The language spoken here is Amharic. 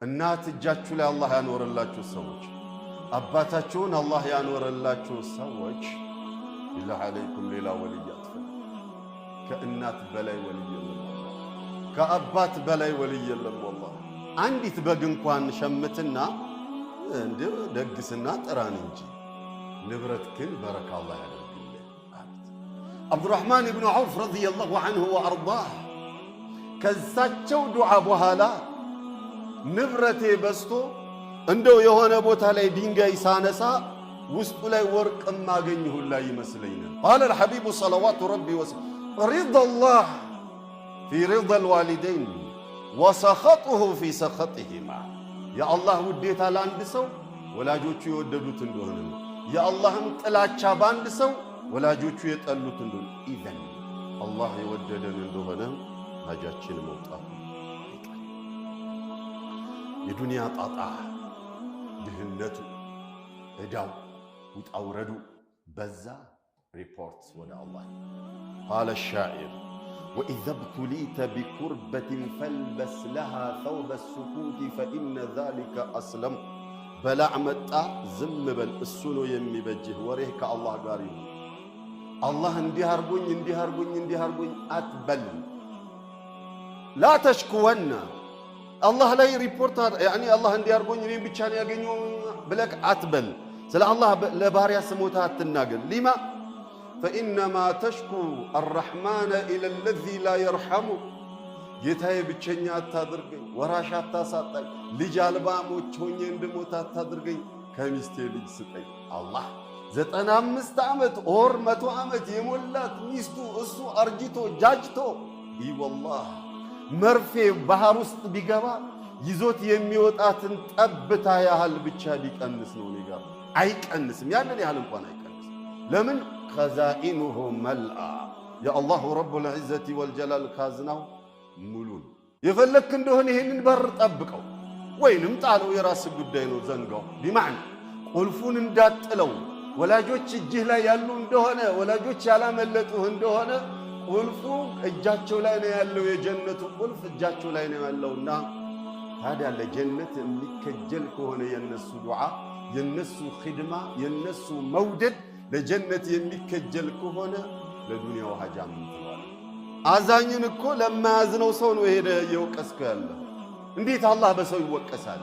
እናት እጃችሁ ላይ አላህ ያኖረላችሁ ሰዎች አባታችሁን አላህ ያኖረላችሁ ሰዎች ቢላህ አለይኩም ሌላ ወልይ አትፈልጉ። ከእናት በላይ ወልይ የለም፣ ከአባት በላይ ወልይ የለም። ወላሂ አንዲት በግ እንኳን ሸምትና እንደ ደግስና ጥራን እንጂ ንብረት ግን በረካ አላህ ያደርግልህ አሉት። አብዱራህማን ኢብኑ ዐውፍ ረዲየላሁ ዐንሁ ወአርዳህ ከዛቸው ዱዓ በኋላ ንብረቴ በስቶ እንደው የሆነ ቦታ ላይ ድንጋይ ሳነሳ ውስጡ ላይ ወርቅ ማገኝ ሁላ ይመስለኛል። ቃለ الحبيب صلوات ربي وسلامه رضا الله في رضا الوالدين وسخطه في سخطهما يا الله ውዴታ ለአንድ ሰው ወላጆቹ የወደዱት እንደሆነ ነው። የአላህም ጥላቻ በአንድ ሰው ወላጆቹ የጠሉት እንደሆነ ኢዘን አላህ የወደደን እንደሆነ ሀጃችን መውጣት የዱንያ ጣጣ ድህነቱ እዳው ውጣውረዱ በዛ ሪፖርት ወደ አላህ قال الشاعر وإذا ابتليت بكربة فالبس لها ثوب السكوت فإن ذلك أسلم بلع متى زم بل السنو يمبجه وريك الله قاري الله اندهربون أتبل لا تشكون الله لا يريبورت يعني الله اندهربون يريد بيتشان يغنيو بلك أتبل سلا الله لباريا سموتها التناقل لما فإنما تشكو الرحمن إلى الذي لا يرحمه ጌታዬ ብቸኛ አታድርገኝ ወራሽ አታሳጣኝ ልጅ አልባሞች ሆኜ እንድሞት አታድርገኝ ከሚስቴ ልጅ ስጠኝ። አላህ 95 ዓመት ኦር 100 ዓመት የሞላት ሚስቱ እሱ አርጅቶ ጃጅቶ ይወላህ መርፌ ባህር ውስጥ ቢገባ ይዞት የሚወጣትን ጠብታ ያህል ብቻ ቢቀንስ ነው ነገር አይቀንስም። ያንን ያህል እንኳን አይቀንስም። ለምን خزائنه ملأ يا الله رب العزة والجلال ካዝናው ሙሉን የፈለክ እንደሆነ ይሄንን በር ጠብቀው ወይንም ጣለው የራስ ጉዳይ ነው ዘንጋው ቢማዕና ቁልፉን እንዳጥለው ወላጆች እጅህ ላይ ያሉ እንደሆነ ወላጆች ያላመለጡህ እንደሆነ ቁልፉ እጃቸው ላይ ነው ያለው የጀነቱ ቁልፍ እጃቸው ላይ ነው ያለውና ታዲያ ለጀነት የሚከጀል ከሆነ የነሱ ዱዓ የነሱ ኺድማ የነሱ መውደድ ለጀነት የሚከጀል ከሆነ ለዱንያው ሀጃም ይተዋል። አዛኝን እኮ ለማያዝነው ሰው ነው ሄደ የወቀስከው ያለ። እንዴት አላህ በሰው ይወቀሳል?